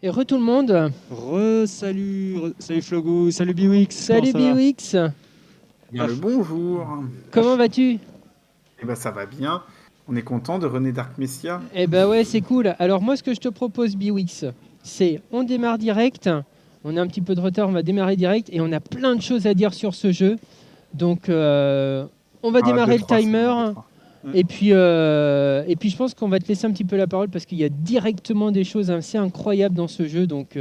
Et tout le monde. Salut Flogo, salut Biwix, comment Salut ça va? Biwix. Bien le bonjour. Comment vas-tu? Eh ben ça va bien. On est content de René Dark Messiah. Eh ben ouais, c'est cool. Alors moi, ce que je te propose, Biwix, c'est on démarre direct. On a un petit peu de retard, on va démarrer direct et on a plein de choses à dire sur ce jeu. Donc on va Ah, deux démarrer le trois, c'est bien, deux timer. trois. Et puis je pense qu'on va te laisser un petit peu la parole parce qu'il y a directement des choses assez incroyables dans ce jeu. Donc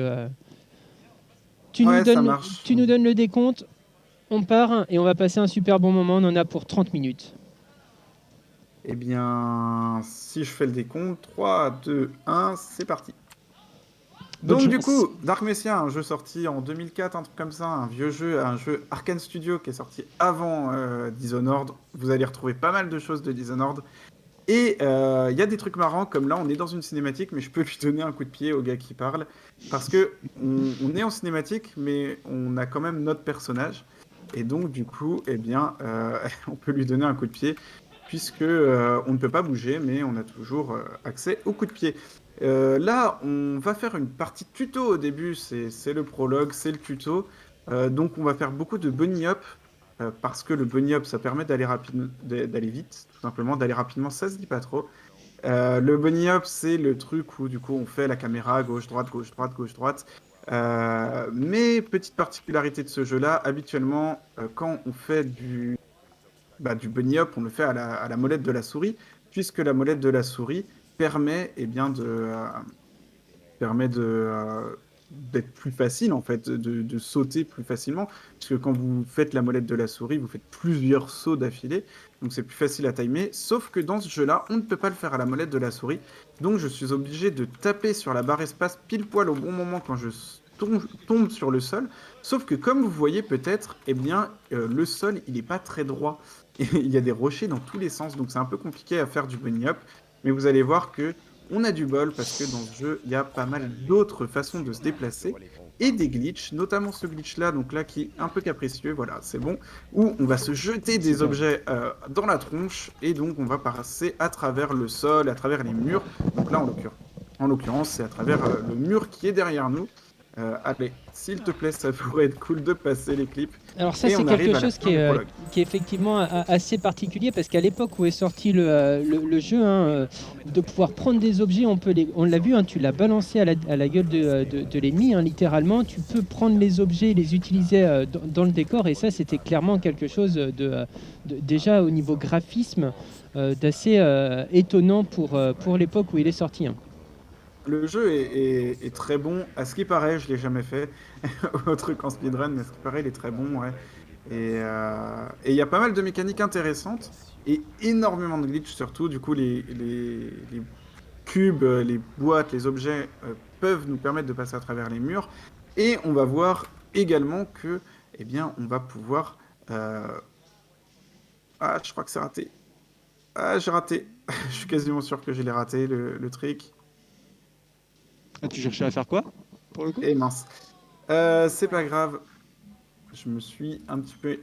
tu nous Ouais, ça donnes, marche. tu nous donnes le décompte, on part et on va passer un super bon moment. On en a pour 30 minutes. Eh bien, si je fais le décompte, 3, 2, 1, c'est parti. Bonne Donc du chance. coup, Dark Messiah, un jeu sorti en 2004, un truc comme ça, un vieux jeu, un jeu Arkane Studio qui est sorti avant Dishonored. Vous allez retrouver pas mal de choses de Dishonored. Et il y a des trucs marrants, comme là, on est dans une cinématique, mais je peux lui donner un coup de pied au gars qui parle. Parce que on est en cinématique, mais on a quand même notre personnage. Et donc, du coup, eh bien, on peut lui donner un coup de pied, puisque on ne peut pas bouger, mais on a toujours accès au coup de pied. Là, on va faire une partie tuto au début, c'est le prologue, c'est le tuto. Donc, on va faire beaucoup de bunny up, parce que le bunny up, ça permet d'aller vite, tout simplement, d'aller rapidement, ça se dit pas trop. Le bunny up, c'est le truc où du coup on fait la caméra gauche-droite, gauche-droite, gauche-droite. Mais petite particularité de ce jeu-là, habituellement, quand on fait du bunny up, on le fait à la molette de la souris, puisque la molette de la souris permet, eh bien, permet d'être plus facile en fait, de sauter plus facilement, puisque quand vous faites la molette de la souris, vous faites plusieurs sauts d'affilée, donc c'est plus facile à timer, sauf que dans ce jeu-là, on ne peut pas le faire à la molette de la souris, donc je suis obligé de taper sur la barre espace pile poil au bon moment quand je tombe sur le sol, sauf que comme vous voyez peut-être, eh bien, le sol, il n'est pas très droit, et il y a des rochers dans tous les sens, donc c'est un peu compliqué à faire du bunny up, mais vous allez voir que on a du bol parce que dans ce jeu, il y a pas mal d'autres façons de se déplacer et des glitches, notamment ce glitch-là, donc là qui est un peu capricieux, voilà, c'est bon, où on va se jeter des Super. objets dans la tronche et donc on va passer à travers le sol, à travers les murs. Donc là, en l'occurrence, c'est à travers le mur qui est derrière nous. Allez, s'il te plaît, ça pourrait être cool de passer les clips. Alors ça, Et c'est on quelque arrive à la chose fin du prologue. qui est effectivement assez particulier parce qu'à l'époque où est sorti le jeu, de pouvoir prendre des objets, on l'a vu, tu l'as balancé à la gueule de l'ennemi, littéralement. Tu peux prendre les objets et les utiliser dans le décor et ça, c'était clairement quelque chose déjà au niveau graphisme d'assez étonnant pour l'époque où il est sorti. Le jeu est très bon. À ce qui paraît, je l'ai jamais fait. Autre qu'en speedrun, mais à ce qui paraît, il est très bon, ouais. Et il y a pas mal de mécaniques intéressantes et énormément de glitches surtout. Du coup, les cubes, les boîtes, les objets peuvent nous permettre de passer à travers les murs. Et on va voir également que, eh bien, on va pouvoir. euh, Ah, je crois que c'est raté. Ah, j'ai raté. Je suis quasiment sûr que je l'ai raté, le trick. Ah, tu cherchais à faire quoi, pour le coup? Et mince. C'est pas grave. Je me suis un petit peu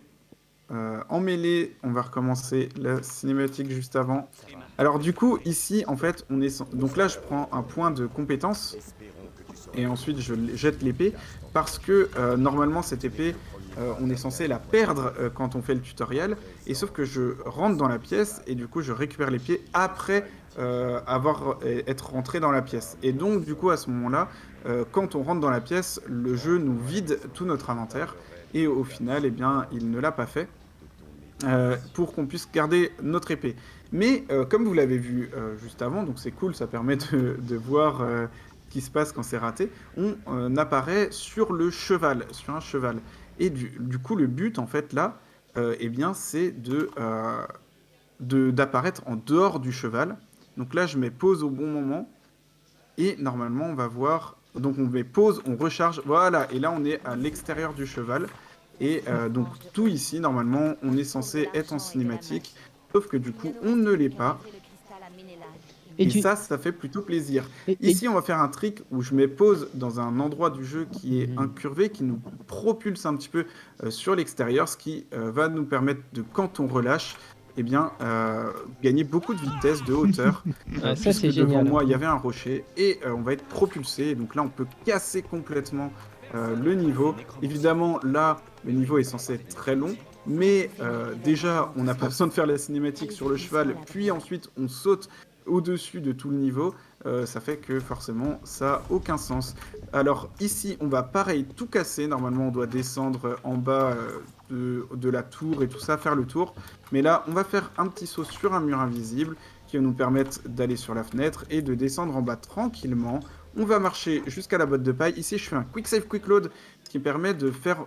emmêlé. On va recommencer la cinématique juste avant. Alors du coup, ici, en fait, donc là, je prends un point de compétence et ensuite je jette l'épée parce que normalement cette épée, on est censé la perdre quand on fait le tutoriel. Et sauf que je rentre dans la pièce et du coup, je récupère l'épée après être rentré dans la pièce. Et donc du coup, à ce moment-là, quand on rentre dans la pièce, le jeu nous vide tout notre inventaire. Et au final, eh bien, il ne l'a pas fait pour qu'on puisse garder notre épée. Mais comme vous l'avez vu juste avant, donc c'est cool, ça permet de voir ce qui se passe quand c'est raté, on apparaît sur le cheval, sur un cheval. Et du coup, le but, en fait, là, eh bien, c'est d'apparaître en dehors du cheval. Donc là, je mets pause au bon moment. Et normalement, on va voir. Donc on met pause, on recharge. Voilà. Et là, on est à l'extérieur du cheval. Et donc tout ici, normalement, on est censé être en cinématique. Sauf que du coup, on ne l'est pas. Et Et tu, ça fait plutôt plaisir. et- Ici, on va faire un trick où je mets pause dans un endroit du jeu qui est Mhm. incurvé, qui nous propulse un petit peu sur l'extérieur, ce qui va nous permettre de, quand on relâche, eh bien, gagner beaucoup de vitesse, de hauteur. Ah, ça, Puisque c'est devant génial. moi, il y avait un rocher et on va être propulsé. Donc là, on peut casser complètement le niveau. Évidemment, là, le niveau est censé être très long. Mais déjà, on n'a pas besoin de faire la cinématique sur le cheval, puis ensuite on saute au-dessus de tout le niveau. Ça fait que forcément, ça n'a aucun sens. Alors ici, on va pareil tout casser. Normalement, on doit descendre en bas de la tour et tout ça, faire le tour. Mais là, on va faire un petit saut sur un mur invisible qui va nous permettre d'aller sur la fenêtre et de descendre en bas tranquillement. On va marcher jusqu'à la botte de paille. Ici, je fais un quick save, quick load, ce qui permet de faire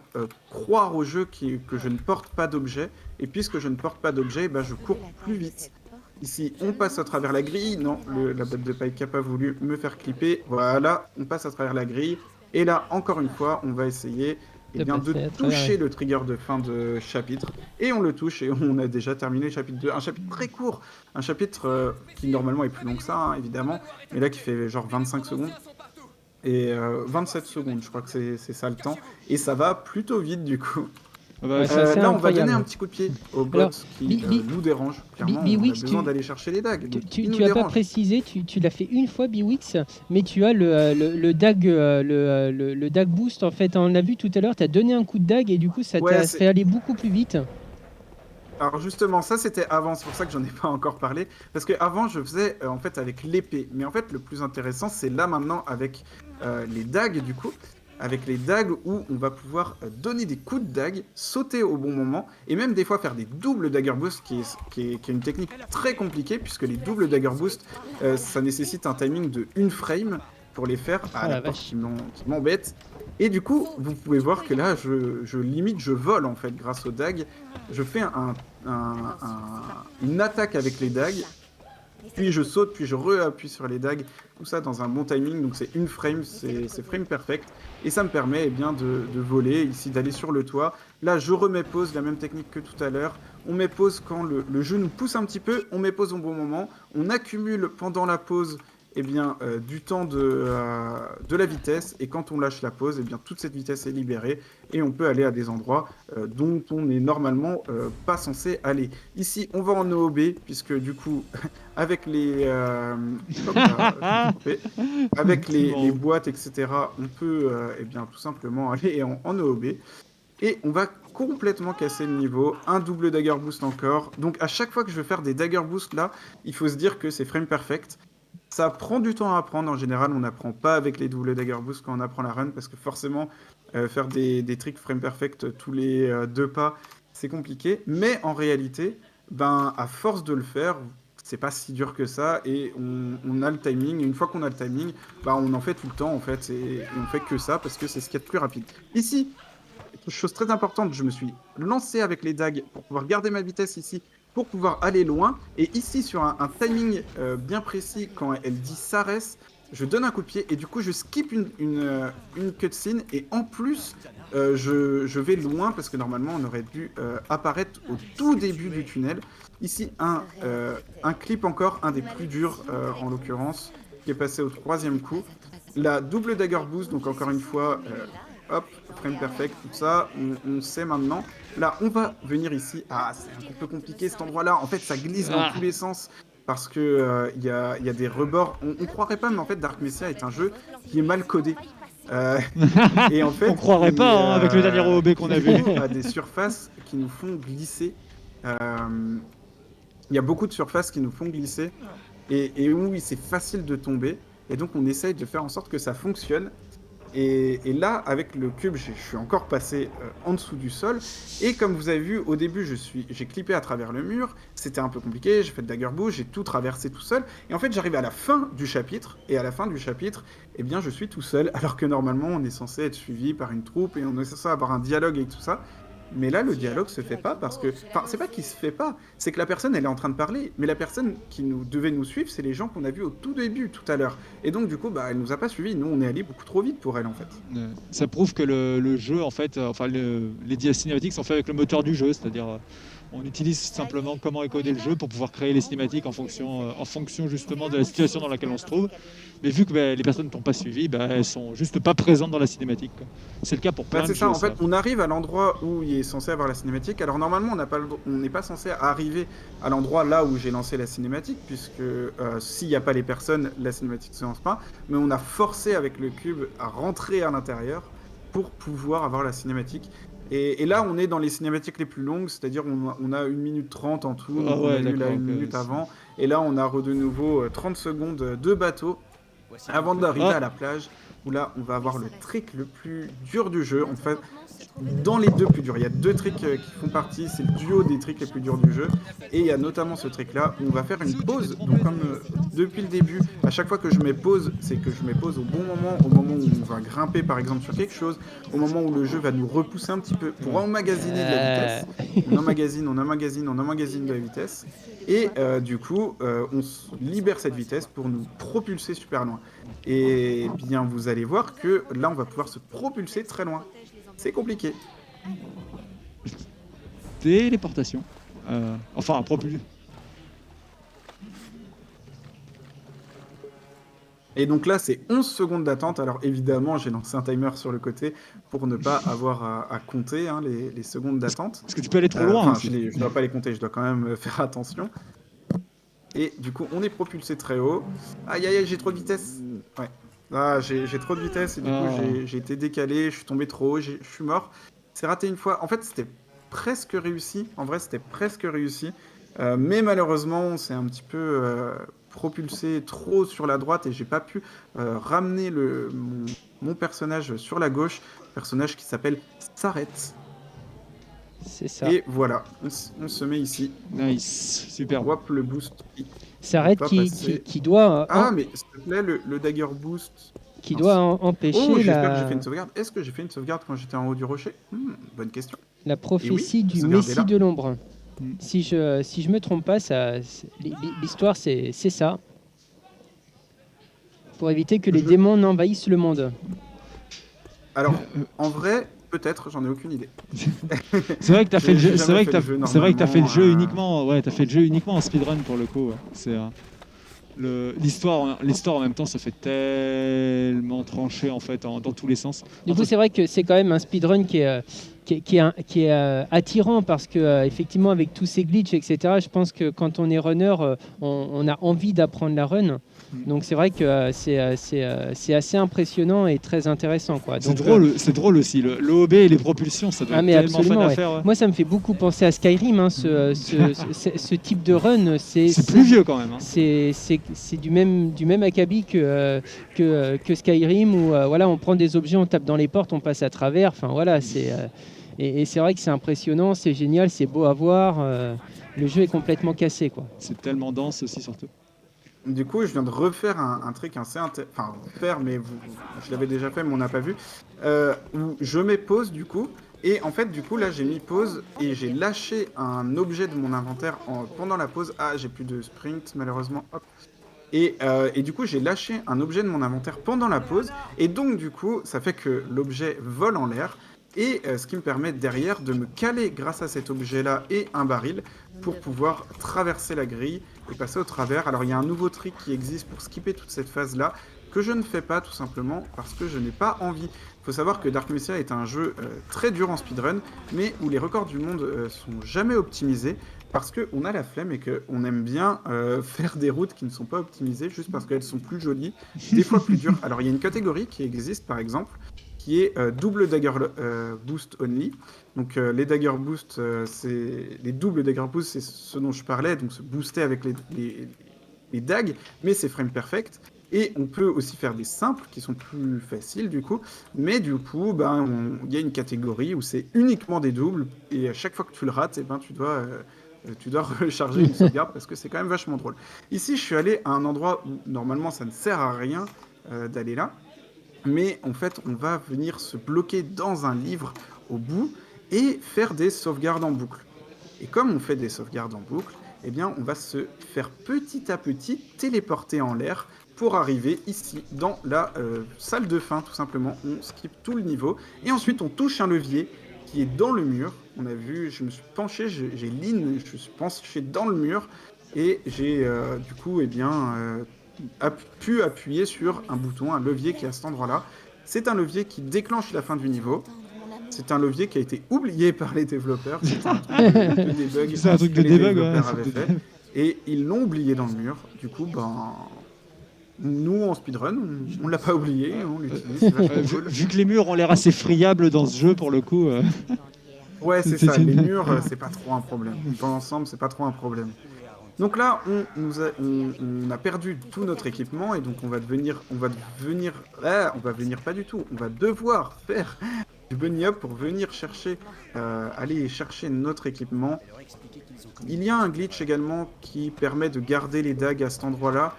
croire au jeu que je ne porte pas d'objet. Et puisque je ne porte pas d'objet, bah, je cours plus vite. Ici, on passe à travers la grille. Non, la botte de paille qui n'a pas voulu me faire clipper. Voilà, on passe à travers la grille. Et là, encore une fois, on va essayer De de passer à travers, toucher ouais. le trigger de fin de chapitre. Et on le touche et on a déjà terminé le chapitre 2. Un chapitre très court. Un chapitre qui normalement est plus long que ça, hein, évidemment. Mais là, qui fait genre 25 secondes. Et 27 secondes, je crois que c'est ça le temps. Et ça va plutôt vite du coup. Ah bah, Ouais, c'est assez Là, on va donner incroyable. un petit coup de pied au bot Alors, qui nous dérange. Clairement, on a Biwix, besoin d'aller chercher les dagues. Donc, il nous tu as pas dérange. précisé, tu l'as fait une fois Biwix, mais tu as le dag, le dag boost en fait. On l'a vu tout à l'heure, tu as donné un coup de dag et du coup ça Ouais, t'a fait aller beaucoup plus vite. Alors justement, ça c'était avant, c'est pour ça que j'en ai pas encore parlé. Parce que avant je faisais en fait avec l'épée. Mais en fait, le plus intéressant, c'est là maintenant avec les dagues du coup. Avec les dagues où on va pouvoir donner des coups de dague, sauter au bon moment, et même des fois faire des doubles dagger boost, qui est une technique très compliquée, puisque les doubles dagger boost, ça nécessite un timing de 1 frame pour les faire. Oh Ah, la la porte vache. qui m'embête. Et du coup, vous pouvez voir que là, limite, je vole en fait grâce aux dagues. Je fais une attaque avec les dagues, puis je saute, puis je re-appuie sur les dagues, tout ça dans un bon timing, donc c'est 1 frame, c'est frame perfect, et ça me permet eh bien, de voler, ici d'aller sur le toit. Là, je remets pause, la même technique que tout à l'heure. On met pause quand le jeu nous pousse un petit peu, on met pause au bon moment, on accumule pendant la pause eh bien, du temps de la vitesse, et quand on lâche la pause, eh bien, toute cette vitesse est libérée, et on peut aller à des endroits dont on n'est normalement pas censé aller. Ici, on va en OOB, puisque du coup, avec les, hop là, je me suis trompé. Avec les boîtes, etc., on peut eh bien, tout simplement aller en OOB. Et on va complètement casser le niveau. Un double dagger boost encore. Donc à chaque fois que je vais faire des dagger boost là, il faut se dire que c'est frame perfect. Ça prend du temps à apprendre. En général, on n'apprend pas avec les double dagger boost quand on apprend la run, parce que forcément, faire des tricks frame perfect tous les 2 pas, c'est compliqué. Mais en réalité, ben, à force de le faire, c'est pas si dur que ça, et on a le timing. Et une fois qu'on a le timing, ben, on en fait tout le temps en fait, et on fait que ça parce que c'est ce qu'il y a de plus rapide. Ici, chose très importante, je me suis lancé avec les dagues pour pouvoir garder ma vitesse ici, pour pouvoir aller loin. Et ici, sur un timing bien précis, quand elle dit s'arrête, je donne un coup de pied et du coup, je skip une cutscene. Et en plus, je vais loin parce que normalement, on aurait dû apparaître au tout début du tunnel. Ici, un clip encore, un des plus durs en l'occurrence, qui est passé au 3e coup. La double dagger boost, donc encore une fois, hop, frame perfect, tout ça, on sait maintenant. Là, on va venir ici. Ah, c'est un peu compliqué cet endroit-là. En fait, ça glisse dans tous les sens parce que y a des rebords. On croirait pas, mais en fait, Dark Messiah est un jeu qui est mal codé. Euh, et en fait, On croirait pas, hein, avec le dernier OOB qu'on a vu. Il y a des surfaces qui nous font glisser. Il y a beaucoup de surfaces qui nous font glisser. Et oui, c'est facile de tomber. Et donc, on essaye de faire en sorte que ça fonctionne. Et là, avec le cube, je suis encore passé en dessous du sol. Et comme vous avez vu, au début, j'ai clippé à travers le mur. C'était un peu compliqué, j'ai fait de dagger boost, j'ai tout traversé tout seul. Et en fait, j'arrive à la fin du chapitre. Et à la fin du chapitre, eh bien, je suis tout seul. Alors que normalement, on est censé être suivi par une troupe et on est censé avoir un dialogue et tout ça. Mais là, le dialogue se fait pas parce que... Enfin, c'est pas qu'il se fait pas, c'est que la personne, elle est en train de parler. Mais la personne qui devait nous suivre, c'est les gens qu'on a vus au tout début, tout à l'heure. Et donc, du coup, bah, elle nous a pas suivis. Nous, on est allé beaucoup trop vite pour elle, en fait. Ça prouve que le jeu, en fait, les cinématiques sont faits avec le moteur du jeu, c'est-à-dire On utilise simplement comment est codé le jeu pour pouvoir créer les cinématiques en fonction justement de la situation dans laquelle on se trouve. Mais vu que les personnes ne t'ont pas suivi, elles sont juste pas présentes dans la cinématique, quoi. C'est le cas pour plein de C'est jeux. ça, en fait, on arrive à l'endroit où il est censé avoir la cinématique. Alors normalement, on n'est pas censé arriver à l'endroit là où j'ai lancé la cinématique, puisque s'il n'y a pas les personnes, la cinématique ne se lance pas. Mais on a forcé avec le cube à rentrer à l'intérieur pour pouvoir avoir la cinématique. Et là, on est dans les cinématiques les plus longues, c'est-à-dire on a 1 minute 30 en tout, Ah donc on ouais, a eu là d'accord, 1 minute ok. avant. Et là, on a de nouveau 30 secondes de bateau avant d'arriver Ah. à la plage, où là, on va avoir le trick le plus dur du jeu. En fait, dans les deux plus durs, il y a 2 tricks qui font partie, c'est le duo des tricks les plus durs du jeu. Et il y a notamment ce trick-là, où on va faire une pause. Donc comme depuis le début, à chaque fois que je mets pause, c'est que je mets pause au bon moment, au moment où on va grimper par exemple sur quelque chose, au moment où le jeu va nous repousser un petit peu pour emmagasiner de la vitesse. On emmagasine de la vitesse. Et du coup, libère cette vitesse pour nous propulser super loin. Et bien, vous allez voir que là, on va pouvoir se propulser très loin. C'est compliqué. Téléportation. Enfin, propulsion. Et donc là, c'est 11 secondes d'attente. Alors évidemment, j'ai lancé un timer sur le côté pour ne pas avoir à compter les secondes d'attente. Parce que tu peux aller trop loin Enfin, aussi. je dois pas les compter, je dois quand même faire attention. Et du coup, on est propulsé très haut. Aïe, aïe, aïe, j'ai trop de vitesse. Ouais. Ah, j'ai trop de vitesse et du coup, j'ai été décalé, je suis tombé trop haut, je suis mort. C'est raté une fois. En fait, c'était presque réussi. En vrai, c'était presque réussi. Mais malheureusement, c'est un petit peu propulsé trop sur la droite et j'ai pas pu ramener mon personnage sur la gauche. Personnage qui s'appelle S'arrête. C'est ça. Et voilà, on se met ici. Nice, super. Hop, le boost. S'arrête pas qui passer. doit, Ah, mais s'il te plaît, le dagger boost. qui Mince. doit empêcher Oh, j'espère que j'ai la, fait une sauvegarde. Est-ce que j'ai fait une sauvegarde quand j'étais en haut du rocher? Bonne question. la prophétie la du sauvegarde est Messie là. de l'ombre. Mm. Si je me trompe pas, l'histoire c'est ça. Pour éviter que les Je- démons n'envahissent le monde. Alors, en vrai, peut-être, j'en ai aucune idée. C'est vrai que t'as fait le J'ai jeu. jamais C'est vrai fait que le jeu, c'est vrai que t'as fait le jeu normalement, uniquement. Ouais, t'as fait le jeu uniquement en speedrun pour le coup. Ouais. C'est l'histoire en même temps, ça fait tellement tranché en fait dans tous les sens. Du coup, c'est vrai que c'est quand même un speedrun qui est attirant parce que effectivement, avec tous ces glitches, etc., je pense que quand on est runner, on a envie d'apprendre la run. Donc c'est vrai que c'est assez impressionnant et très intéressant, quoi. C'est Donc, drôle, aussi. L'OB et les propulsions, ça doit ah être mais tellement absolument, fun à ouais. faire. Ouais. Moi, ça me fait beaucoup penser à Skyrim, hein, ce type de run. C'est plus vieux quand même. Hein. C'est du même acabit que Skyrim où voilà, on prend des objets, on tape dans les portes, on passe à travers. Enfin voilà, et c'est vrai que c'est impressionnant, c'est génial, c'est beau à voir. Le jeu est complètement cassé, quoi. C'est tellement dense aussi surtout. Du coup, je viens de refaire un truc assez enfin, faire, mais je l'avais déjà fait, mais on n'a pas vu. Où je mets pause, du coup. Et en fait, du coup, là, j'ai mis pause et j'ai lâché un objet de mon inventaire pendant la pause. Ah, j'ai plus de sprint, malheureusement. Hop. Et du coup, j'ai lâché un objet de mon inventaire pendant la pause. Et donc, du coup, ça fait que l'objet vole en l'air. Et ce qui me permet derrière de me caler grâce à cet objet-là et un baril pour pouvoir traverser la grille et passer au travers. Alors il y a un nouveau trick qui existe pour skipper toute cette phase-là que je ne fais pas tout simplement parce que je n'ai pas envie. Il faut savoir que Dark Messiah est un jeu très dur en speedrun, mais où les records du monde sont jamais optimisés parce qu'on a la flemme et qu'on aime bien faire des routes qui ne sont pas optimisées juste parce qu'elles sont plus jolies, des fois plus dures. Alors il y a une catégorie qui existe par exemple qui est double dagger boost only. Donc les dagger boost, les doubles dagger boost, c'est ce dont je parlais, donc se booster avec les dagues, mais c'est frame perfect. Et on peut aussi faire des simples qui sont plus faciles du coup, mais du coup, il y a une catégorie où c'est uniquement des doubles, et à chaque fois que tu le rates, tu dois recharger une sauvegarde parce que c'est quand même vachement drôle. Ici, je suis allé à un endroit où normalement ça ne sert à rien d'aller là. Mais en fait, on va venir se bloquer dans un livre au bout et faire des sauvegardes en boucle. Et comme on fait des sauvegardes en boucle, eh bien, on va se faire petit à petit téléporter en l'air pour arriver ici dans la salle de fin, tout simplement. On skip tout le niveau et ensuite on touche un levier qui est dans le mur on a vu, je me suis penché, j'ai lean, je me suis penché dans le mur et j'ai du coup, eh bien, pu appuyer sur un bouton, un levier qui est à cet endroit-là. C'est un levier qui déclenche la fin du niveau. C'est un levier qui a été oublié par les développeurs. C'était un truc de debug C'est un truc que de les debug, ouais. développeurs avaient fait. Et ils l'ont oublié dans le mur. Du coup, ben, nous, en speedrun, on l'a pas oublié, on l'utilise. C'est vachement cool. Vu que les murs ont l'air assez friables dans ce jeu, pour le coup. Ouais, c'est ça. Les murs, c'est pas trop un problème. Dans l'ensemble, c'est pas trop un problème. Donc là, on a perdu tout notre équipement et donc on va venir pas du tout. On va devoir faire du bunny hop pour venir chercher, aller chercher notre équipement. Il y a un glitch également qui permet de garder les dagues à cet endroit-là,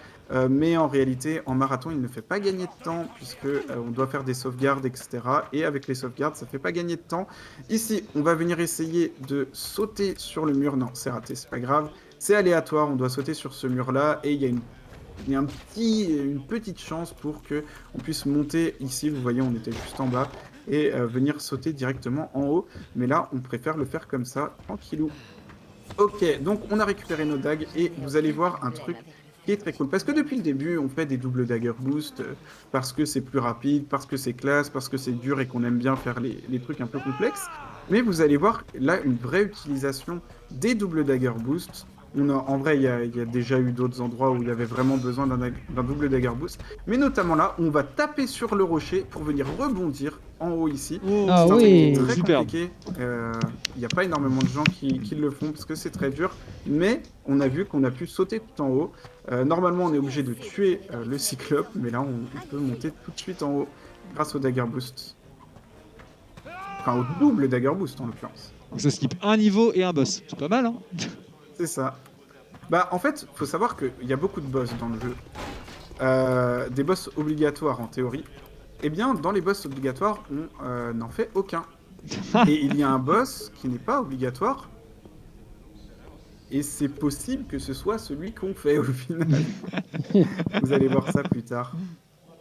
mais en réalité, en marathon, il ne fait pas gagner de temps puisque on doit faire des sauvegardes, etc. Et avec les sauvegardes, ça fait pas gagner de temps. Ici, on va venir essayer de sauter sur le mur. Non, c'est raté, c'est pas grave. C'est aléatoire, on doit sauter sur ce mur-là et il y a une petite chance pour que on puisse monter ici. Vous voyez, on était juste en bas et venir sauter directement en haut. Mais là, on préfère le faire comme ça, tranquillou. Ok, donc on a récupéré nos dagues et vous allez voir un truc qui est très cool. Parce que depuis le début, on fait des doubles dagger boost parce que c'est plus rapide, parce que c'est classe, parce que c'est dur et qu'on aime bien faire les trucs un peu complexes. Mais vous allez voir là une vraie utilisation des doubles dagger boost. En vrai, il y a déjà eu d'autres endroits où il y avait vraiment besoin d'un double dagger boost. Mais notamment là, on va taper sur le rocher pour venir rebondir en haut ici. Ah C'est un truc qui est oui. très Superbe. compliqué. Il n'y a pas énormément de gens qui le font parce que c'est très dur. Mais on a vu qu'on a pu sauter tout en haut. Normalement, on est obligé de tuer le cyclope. Mais là, on peut monter tout de suite en haut grâce au dagger boost. Enfin, au double dagger boost en l'occurrence. Donc ça skip un niveau et un boss. C'est pas mal, hein. C'est ça. Bah, en fait, faut savoir qu'il y a beaucoup de boss dans le jeu. Des boss obligatoires en théorie. Eh bien, dans les boss obligatoires, on n'en fait aucun. Et il y a un boss qui n'est pas obligatoire. Et c'est possible que ce soit celui qu'on fait au final. Vous allez voir ça plus tard.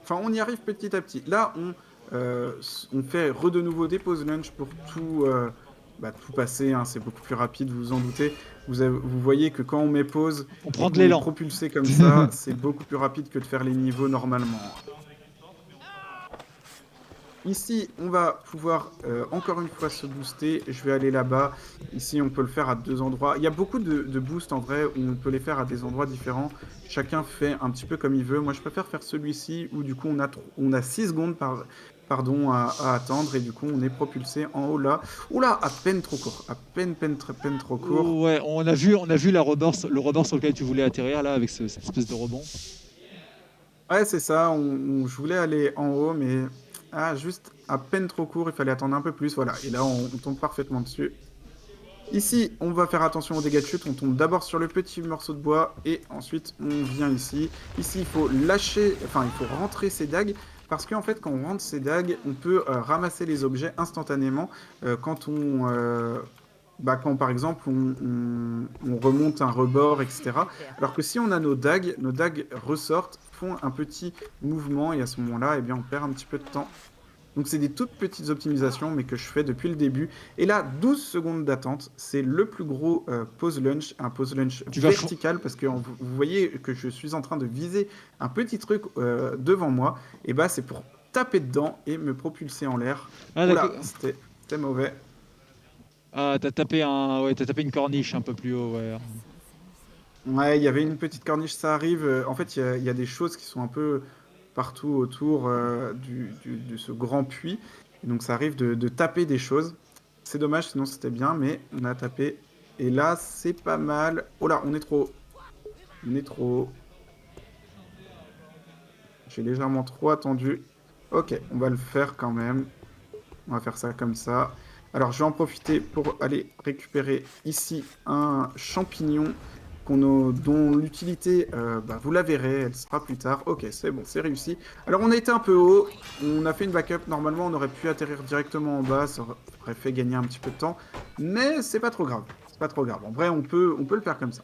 Enfin, on y arrive petit à petit. Là, on fait de nouveau des pauses lunch pour tout passer. Hein. C'est beaucoup plus rapide, vous vous en doutez. Vous voyez que quand on met pause, On prend de est l'élan. propulsé comme ça, c'est beaucoup plus rapide que de faire les niveaux normalement. Ici, on va pouvoir encore une fois se booster. Je vais aller là-bas. Ici, on peut le faire à 2 endroits. Il y a beaucoup de boosts en vrai où on peut les faire à des endroits différents. Chacun fait un petit peu comme il veut. Moi, je préfère faire celui-ci où du coup, on a 6 secondes à attendre et du coup, on est propulsé en haut là. Oula, à peine trop court. À peine trop court. Oh, ouais, on a vu le rebord sur lequel tu voulais atterrir là avec cette espèce de rebond. Ouais, c'est ça. Je voulais aller en haut, mais juste à peine trop court. Il fallait attendre un peu plus. Voilà. Et là, on tombe parfaitement dessus. Ici, on va faire attention aux dégâts de chute. On tombe d'abord sur le petit morceau de bois et ensuite on vient ici. Ici, il faut rentrer ses dagues. Parce qu'en fait, quand on rentre ses dagues, on peut ramasser les objets instantanément quand par exemple, on remonte un rebord, etc. Alors que si on a nos dagues ressortent, font un petit mouvement, et à ce moment-là, eh bien, on perd un petit peu de temps. Donc c'est des toutes petites optimisations, mais que je fais depuis le début. Et là, 12 secondes d'attente, c'est le plus gros pause lunch, un pause lunch vertical, parce que vous voyez que je suis en train de viser un petit truc devant moi, et bah c'est pour taper dedans et me propulser en l'air. Ah, Oula, d'accord. c'était mauvais. Ah, t'as tapé une corniche un peu plus haut, ouais. Ouais, il y avait une petite corniche, ça arrive. En fait, il y a des choses qui sont un peu partout autour de ce grand puits. Et donc, ça arrive de taper des choses. C'est dommage, sinon c'était bien, mais on a tapé. Et là, c'est pas mal. Oh là, on est trop haut. On est trop haut. J'ai légèrement trop attendu. Ok, on va le faire quand même. On va faire ça comme ça. Alors, je vais en profiter pour aller récupérer ici un champignon dont l'utilité, vous la verrez, elle sera plus tard. Ok, c'est bon, c'est réussi. Alors, on a été un peu haut. On a fait une backup. Normalement, on aurait pu atterrir directement en bas. Ça aurait fait gagner un petit peu de temps. Mais c'est pas trop grave. C'est pas trop grave. En vrai, on peut le faire comme ça.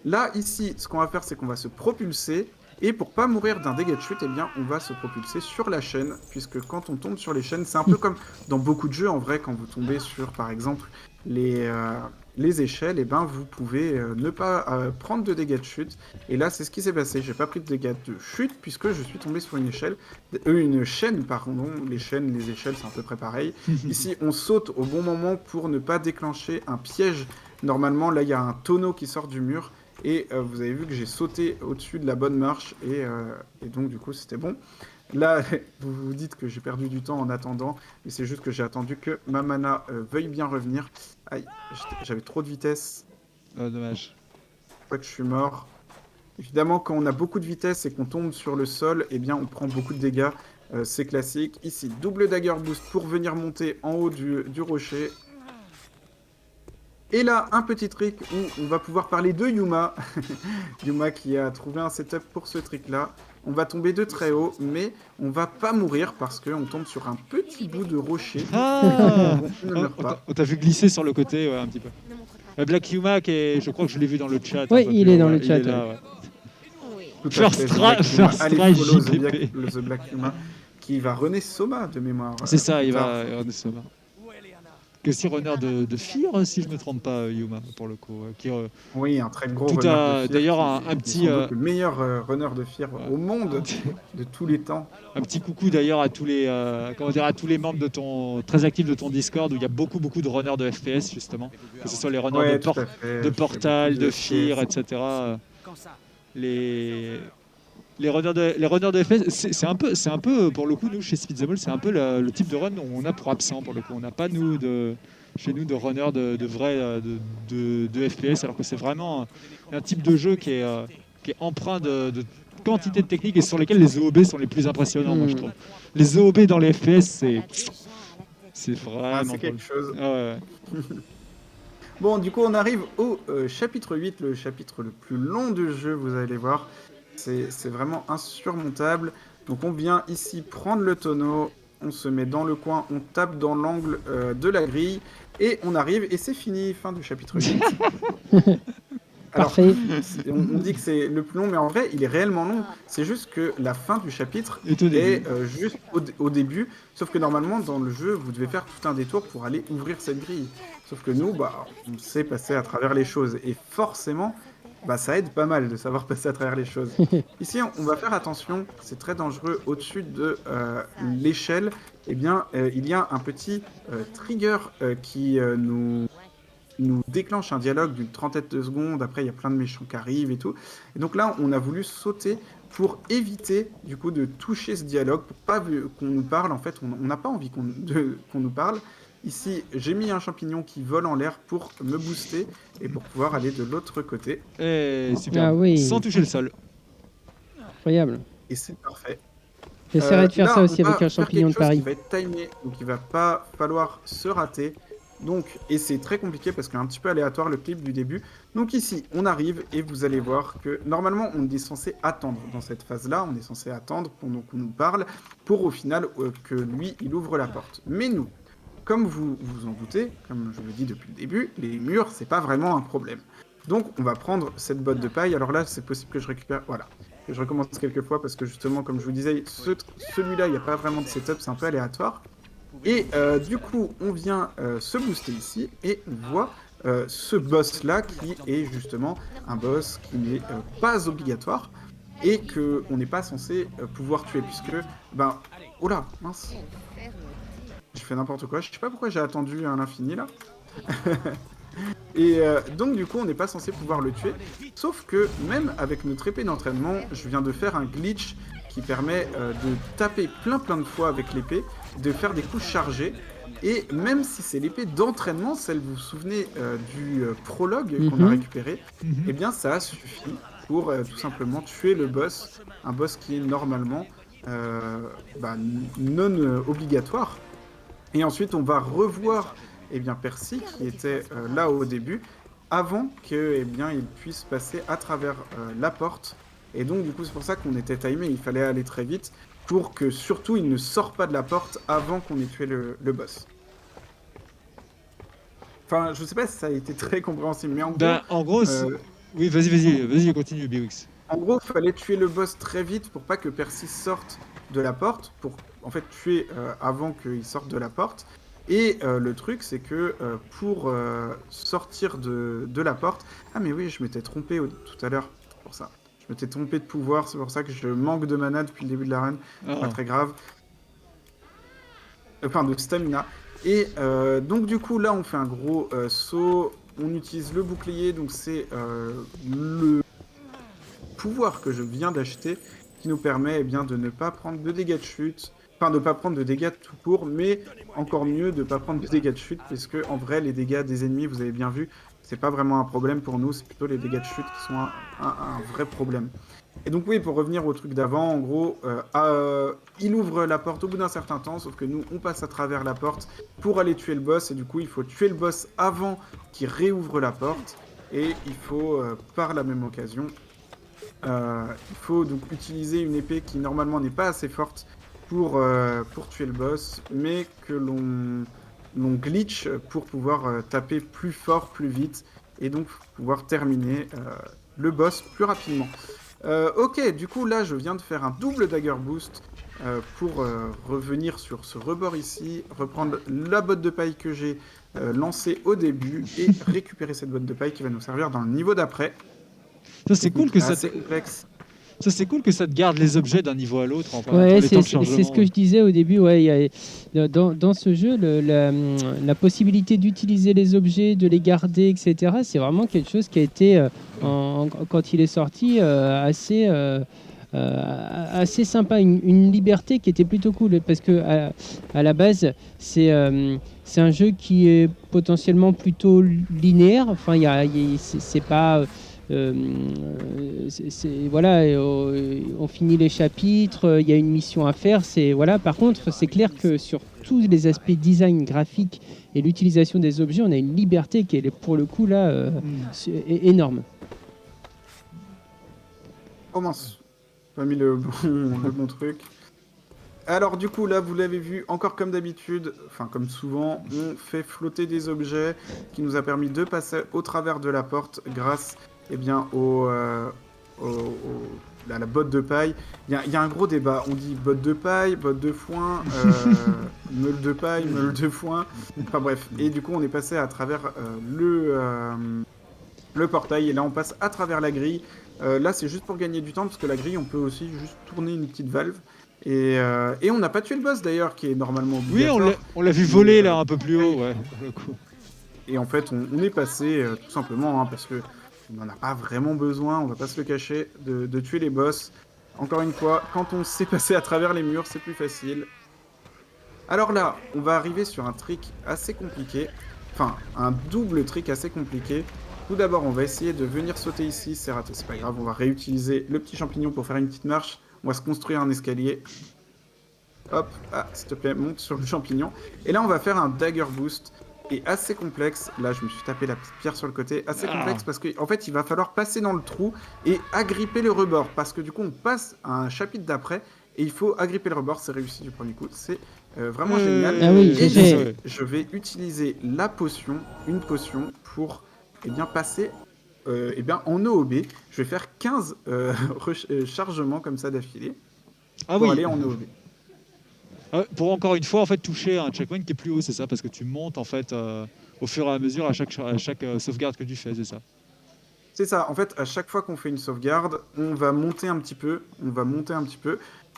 Là, ici, ce qu'on va faire, c'est qu'on va se propulser. Et pour pas mourir d'un dégât de chute, eh bien, on va se propulser sur la chaîne, puisque quand on tombe sur les chaînes, c'est un peu comme dans beaucoup de jeux, en vrai, quand vous tombez sur, par exemple, les échelles, eh ben, vous pouvez ne pas prendre de dégâts de chute. Et là, c'est ce qui s'est passé. J'ai pas pris de dégâts de chute, puisque je suis tombé sur une chaîne, pardon. Les chaînes, les échelles, c'est à peu près pareil. Ici, on saute au bon moment pour ne pas déclencher un piège. Normalement, là, il y a un tonneau qui sort du mur. Et vous avez vu que j'ai sauté au-dessus de la bonne marche et donc du coup c'était bon. Là, vous vous dites que j'ai perdu du temps en attendant, mais c'est juste que j'ai attendu que ma mana veuille bien revenir. Aïe, j'avais trop de vitesse, Dommage. je crois que je suis mort. Évidemment, quand on a beaucoup de vitesse et qu'on tombe sur le sol, eh bien on prend beaucoup de dégâts, c'est classique. Ici, double dagger boost pour venir monter en haut du rocher. Et là, un petit trick où on va pouvoir parler de Yuma. Yuma qui a trouvé un setup pour ce trick-là. On va tomber de très haut, mais on va pas mourir parce qu'on tombe sur un petit bout de rocher. Ah On ne meurt pas. On t'a vu glisser sur le côté, ouais, un petit peu. Black Yuma, je crois que je l'ai vu dans le chat. Oui, il est dans le il chat. est là, ouais. Tout à First fait, The try, Black Yuma. first Allez, try, follow JPP. The Black Yuma qui va runner Soma de mémoire. C'est ça, plus il tard. va runner Soma. Que si runner de Fear, si je me trompe pas, Yuma, pour le coup. Qui, Oui, un très gros Tout runner à- de Fear. d'ailleurs, qui un est petit, sans doute le meilleur runner de Fear au monde de tous les temps. un petit coucou d'ailleurs à tous les à tous les membres de très actifs de ton Discord où il y a beaucoup de runners de FPS justement, que ce soit les runners Ouais, de, tout à fait. de Je fais Portal, beaucoup de FPS. Fear, etc. Les runners de FPS, c'est un peu pour le coup nous chez Speed the Ball, c'est un peu le type de run où on a pour absent pour le coup. On n'a pas nous chez nous de runners de vrais de FPS, alors que c'est vraiment un type de jeu qui est empreint de quantité de techniques et sur lesquels les OOB sont les plus impressionnants, moi je trouve. Les OOB dans les FPS, c'est vraiment c'est quelque chose. Ah ouais. Bon, du coup, on arrive au chapitre 8, le chapitre le plus long du jeu, vous allez voir. C'est vraiment insurmontable. Donc on vient ici prendre le tonneau, on se met dans le coin, on tape dans l'angle de la grille, et on arrive, et c'est fini, fin du chapitre 8. Alors, Parfait. on dit que c'est le plus long, mais en vrai, il est réellement long. C'est juste que la fin du chapitre Et au début. est juste au début. Sauf que normalement, dans le jeu, vous devez faire tout un détour pour aller ouvrir cette grille. Sauf que nous, bah, on sait passer à travers les choses. Et forcément, bah, ça aide pas mal de savoir passer à travers les choses. Ici, on va faire attention. C'est très dangereux. Au-dessus de l'échelle, eh bien, il y a un petit trigger qui nous déclenche un dialogue d'une trentaine de secondes. Après, il y a plein de méchants qui arrivent et tout. Et donc là, on a voulu sauter pour éviter, du coup, de toucher ce dialogue, pour pas qu'on nous parle. En fait, on n'a pas envie qu'on nous parle. Ici, j'ai mis un champignon qui vole en l'air pour me booster et pour pouvoir aller de l'autre côté. Et super. Ah oui. Sans toucher le sol. Incroyable. Et c'est parfait. J'essaierai de faire Là, ça aussi on va avec un faire champignon de quelque chose Paris. qui va être timé, donc il va pas falloir se rater. Donc, et c'est très compliqué parce qu'il est un petit peu aléatoire le clip du début. Donc ici, on arrive et vous allez voir que normalement, on est censé attendre dans cette phase-là. On est censé attendre pendant qu'on nous parle pour au final que lui, il ouvre la porte. Mais nous, comme vous vous en doutez, comme je le dis depuis le début, les murs, c'est pas vraiment un problème. Donc, on va prendre cette botte de paille. Alors là, c'est possible que je récupère... Voilà. Que je recommence quelques fois parce que justement, comme je vous disais, celui-là, il n'y a pas vraiment de setup, c'est un peu aléatoire. Et du coup, on vient se booster ici et on voit ce boss-là qui est justement un boss qui n'est pas obligatoire et qu'on n'est pas censé pouvoir tuer puisque, ben, oh là, mince, j'ai fait n'importe quoi, je sais pas pourquoi j'ai attendu à l'infini là. Et donc du coup on n'est pas censé pouvoir le tuer, sauf que même avec notre épée d'entraînement, je viens de faire un glitch qui permet de taper plein de fois avec l'épée, de faire des coups chargés, et même si c'est l'épée d'entraînement, celle vous vous souvenez du prologue qu'on a récupéré, eh bien ça a suffi pour tout simplement tuer le boss, un boss qui est normalement non obligatoire. Et ensuite on va revoir eh bien, Percy qui était là au début, avant que eh bien, il puisse passer à travers la porte. Et donc du coup c'est pour ça qu'on était timé, il fallait aller très vite pour que surtout il ne sorte pas de la porte avant qu'on ait tué le boss. Enfin je sais pas si ça a été très compréhensible, mais en gros... Oui, vas-y, continue, Biwix. En gros, il fallait tuer le boss très vite pour pas que Percy sorte de la porte, pour en fait tuer avant qu'il sorte de la porte. Et le truc, c'est que pour sortir de la porte... Ah mais oui, je m'étais trompé tout à l'heure, c'est pour ça. Je m'étais trompé de pouvoir, c'est pour ça que je manque de mana depuis le début de la run. Pas Ah. très grave. Enfin, de stamina. Et donc du coup, là, on fait un gros saut. On utilise le bouclier, donc c'est le pouvoir que je viens d'acheter qui nous permet eh bien, de ne pas prendre de dégâts de chute, enfin de ne pas prendre de dégâts tout court, mais encore mieux de ne pas prendre de dégâts de chute, puisque en vrai les dégâts des ennemis, vous avez bien vu, c'est pas vraiment un problème pour nous, c'est plutôt les dégâts de chute qui sont un vrai problème. Et donc oui, pour revenir au truc d'avant, en gros, il ouvre la porte au bout d'un certain temps, sauf que nous, on passe à travers la porte pour aller tuer le boss, et du coup, il faut tuer le boss avant qu'il réouvre la porte, et il faut, par la même occasion, il faut donc utiliser une épée qui normalement n'est pas assez forte pour tuer le boss, mais que l'on glitch pour pouvoir taper plus fort, plus vite, et donc pouvoir terminer le boss plus rapidement. Ok, du coup là je viens de faire un double dagger boost pour revenir sur ce rebord ici, reprendre la botte de paille que j'ai lancée au début et récupérer cette botte de paille qui va nous servir dans le niveau d'après. Ça, c'est cool que ça Assez te... complexe. Ça, c'est cool que ça te garde les objets d'un niveau à l'autre en Ouais, les temps de c'est ce chargement. que je disais au début. Ouais, dans ce jeu, la possibilité d'utiliser les objets, de les garder, etc., c'est vraiment quelque chose qui a été, quand il est sorti, assez sympa. Une liberté qui était plutôt cool. Parce que à la base, c'est un jeu qui est potentiellement plutôt linéaire. Enfin, c'est pas. Voilà, on finit les chapitres, il y a une mission à faire. Voilà. Par contre, c'est clair que sur tous les aspects design graphique et l'utilisation des objets, on a une liberté qui est pour le coup là énorme. Commence. Pas mis le bon truc. Alors du coup là vous l'avez vu, encore comme d'habitude, enfin comme souvent, on fait flotter des objets qui nous a permis de passer au travers de la porte grâce eh bien, à la botte de paille. Il y a un gros débat, on dit botte de paille, botte de foin, meule de paille, meule de foin, enfin bref. Et du coup on est passé à travers le portail et là on passe à travers la grille. Là c'est juste pour gagner du temps parce que la grille on peut aussi juste tourner une petite valve. Et on n'a pas tué le boss d'ailleurs, qui est normalement Oui, obligatoire. on l'a vu voler là un peu plus haut, ouais, pour le coup. Et en fait, on est passé tout simplement, hein, parce que on n'en a pas vraiment besoin, on va pas se le cacher, de tuer les boss. Encore une fois, quand on sait passer à travers les murs, c'est plus facile. Alors là, on va arriver sur un trick assez compliqué, enfin un double trick assez compliqué. Tout d'abord, on va essayer de venir sauter ici, c'est raté, c'est pas grave, on va réutiliser le petit champignon pour faire une petite marche. On va se construire un escalier. Hop, ah, s'il te plaît, monte sur le champignon. Et là, on va faire un dagger boost. Et assez complexe. Là, je me suis tapé la petite pierre sur le côté. Assez complexe parce qu'en fait, il va falloir passer dans le trou et agripper le rebord. Parce que du coup, on passe à un chapitre d'après et il faut agripper le rebord. C'est réussi du premier coup. C'est vraiment génial. Ah oui, Et GG. je vais utiliser la potion, une potion, pour bien, passer bien, en OOB. Je vais faire 15 chargements comme ça d'affilée Ah pour oui, aller en OOB. pour encore une fois en fait toucher un checkpoint qui est plus haut, c'est ça, parce que tu montes en fait au fur et à mesure à chaque sauvegarde que tu fais, c'est ça. C'est ça, en fait, à chaque fois qu'on fait une sauvegarde, on va monter un petit peu,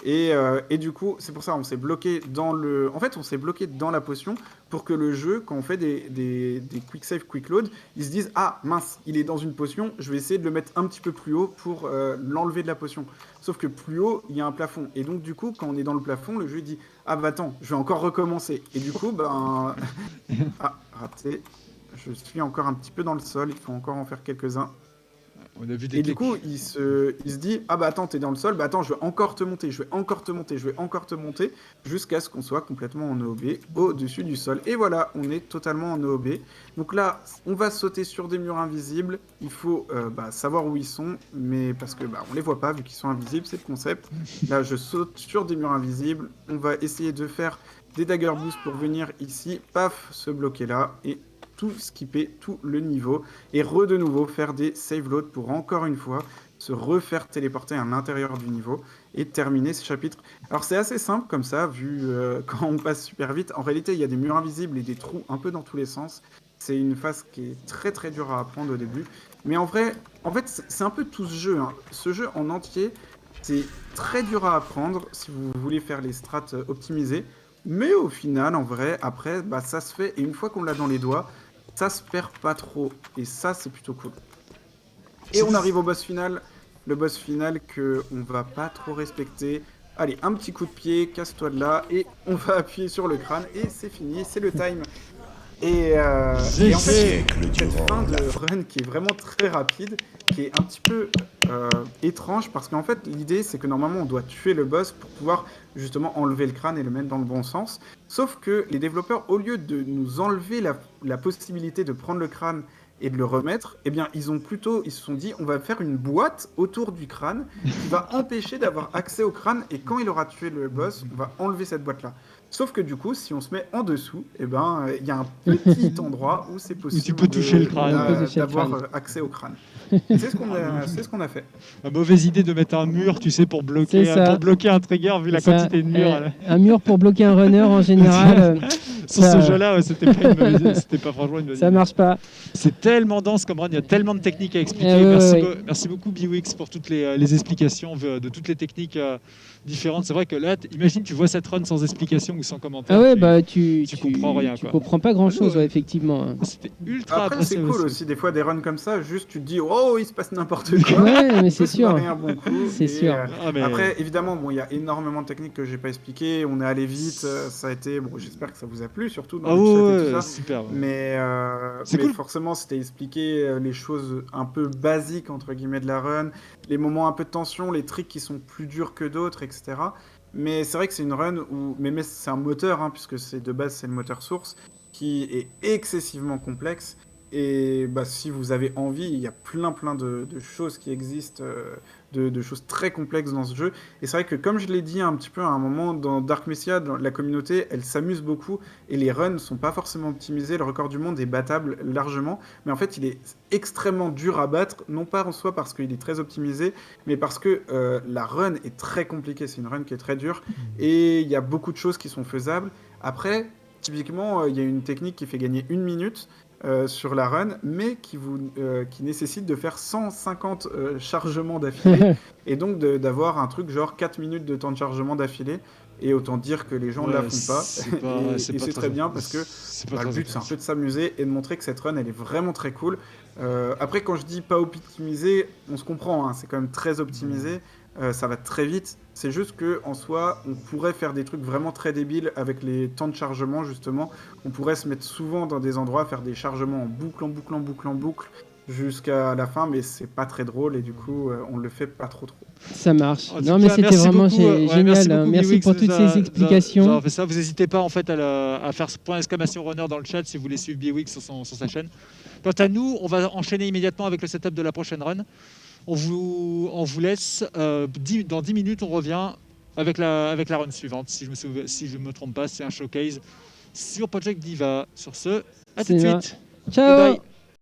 et du coup, c'est pour ça, on s'est bloqué dans le... En fait, on s'est bloqué dans la potion pour que le jeu, quand on fait des quick save, quick load, ils se disent « Ah, mince, il est dans une potion, je vais essayer de le mettre un petit peu plus haut pour l'enlever de la potion. » Sauf que plus haut, il y a un plafond. Et donc, du coup, quand on est dans le plafond, le jeu dit « Ah bah attends, je vais encore recommencer. » Et du coup, ben... ah, raté. Je suis encore un petit peu dans le sol, il faut encore en faire quelques-uns. On a vu des Et du coup, il se dit « Ah bah attends, t'es dans le sol, bah attends, je vais encore te monter, jusqu'à ce qu'on soit complètement en OOB au-dessus du sol. » Et voilà, on est totalement en OOB. Donc là, on va sauter sur des murs invisibles. Il faut savoir où ils sont, mais parce que on les voit pas, vu qu'ils sont invisibles, c'est le concept. Là, je saute sur des murs invisibles. On va essayer de faire des dagger boosts pour venir ici, paf, se bloquer là, et tout skipper tout le niveau et de nouveau faire des save load pour encore une fois se refaire téléporter à l'intérieur du niveau et terminer ce chapitre. Alors c'est assez simple comme ça, vu quand on passe super vite. En réalité, il y a des murs invisibles et des trous un peu dans tous les sens. C'est une phase qui est très très dure à apprendre au début. Mais en fait, c'est un peu tout ce jeu, hein. Ce jeu en entier, c'est très dur à apprendre si vous voulez faire les strats optimisées. Mais au final, en vrai, après, bah, ça se fait. Et une fois qu'on l'a dans les doigts, ça se perd pas trop. Et ça, c'est plutôt cool. Et on arrive au boss final. Le boss final que on va pas trop respecter. Allez, un petit coup de pied, casse-toi de là. Et on va appuyer sur le crâne. Et c'est fini, c'est le time. Et en fait, cette fin de run qui est vraiment très rapide, qui est un petit peu étrange, parce qu'en fait, l'idée, c'est que normalement, on doit tuer le boss pour pouvoir justement enlever le crâne et le mettre dans le bon sens. Sauf que les développeurs, au lieu de nous enlever la possibilité de prendre le crâne et de le remettre, eh bien, ils se sont dit, on va faire une boîte autour du crâne qui va empêcher d'avoir accès au crâne, et quand il aura tué le boss, on va enlever cette boîte-là. Sauf que du coup, si on se met en dessous, eh ben, il y a un petit endroit où c'est possible tu peux toucher le crâne. D'avoir accès au crâne. C'est ce qu'on a fait. La mauvaise idée de mettre un mur, tu sais, pour bloquer un trigger, vu la quantité de murs. Un mur pour bloquer un runner, en général. Sur ce jeu-là, c'était pas franchement une bonne idée. Ça marche pas. C'est tellement dense comme run, il y a tellement de techniques à expliquer. Merci beaucoup BWX pour toutes les explications de toutes les techniques différentes. C'est vrai que là, imagine, tu vois cette run sans explication ou sans commentaire. Ah ouais, tu comprends rien. Tu comprends pas grand-chose, effectivement. C'était ultra Après, c'est cool aussi, des fois, des runs comme ça, juste tu te dis, oh, il se passe n'importe quoi. Ouais, mais c'est sûr. Un bon coup. C'est sûr. Après, évidemment, il y a énormément de techniques que j'ai pas expliquées. On est allé vite, ça a été. Bon, j'espère que ça vous a plu, surtout dans le chat et tout ça. Super. Mais cool. forcément, c'était expliquer les choses un peu basiques, entre guillemets, de la run, les moments un peu de tension, les tricks qui sont plus durs que d'autres, etc. Mais c'est vrai que c'est une run où. Mais c'est un moteur, hein, puisque de base, c'est le moteur source, qui est excessivement complexe. Et bah, si vous avez envie, il y a plein de choses qui existent, de choses très complexes dans ce jeu. Et c'est vrai que, comme je l'ai dit un petit peu à un moment, dans Dark Messiah, la communauté, elle s'amuse beaucoup. Et les runs ne sont pas forcément optimisés. Le record du monde est battable largement. Mais en fait, il est extrêmement dur à battre. Non pas en soi parce qu'il est très optimisé, mais parce que la run est très compliquée. C'est une run qui est très dure. Et il y a beaucoup de choses qui sont faisables. Après, typiquement, il y a une technique qui fait gagner 1 minute. Sur la run, mais qui nécessite de faire 150 chargements d'affilée, et donc d'avoir un truc genre 4 minutes de temps de chargement d'affilée, et autant dire que les gens ne la font pas, et c'est très bien, parce que le but c'est un peu de s'amuser, et de montrer que cette run elle est vraiment très cool. Après, quand je dis pas optimisé, on se comprend, hein, c'est quand même très optimisé, ça va très vite. C'est juste que en soi, on pourrait faire des trucs vraiment très débiles avec les temps de chargement, justement. On pourrait se mettre souvent dans des endroits, faire des chargements en boucle, jusqu'à la fin, mais c'est pas très drôle, et du coup, on le fait pas trop. Ça marche. Non, mais c'était vraiment génial. Merci pour toutes ces explications. Fait ça. Vous n'hésitez pas en fait à faire ce point exclamation runner dans le chat si vous voulez suivre BWX sur sa chaîne. Quant à nous, on va enchaîner immédiatement avec le setup de la prochaine run. On vous laisse. Dans 10 minutes, on revient avec la run suivante. Si je me trompe pas, c'est un showcase sur Project Diva. Sur ce, à tout de suite. Ciao. Bye.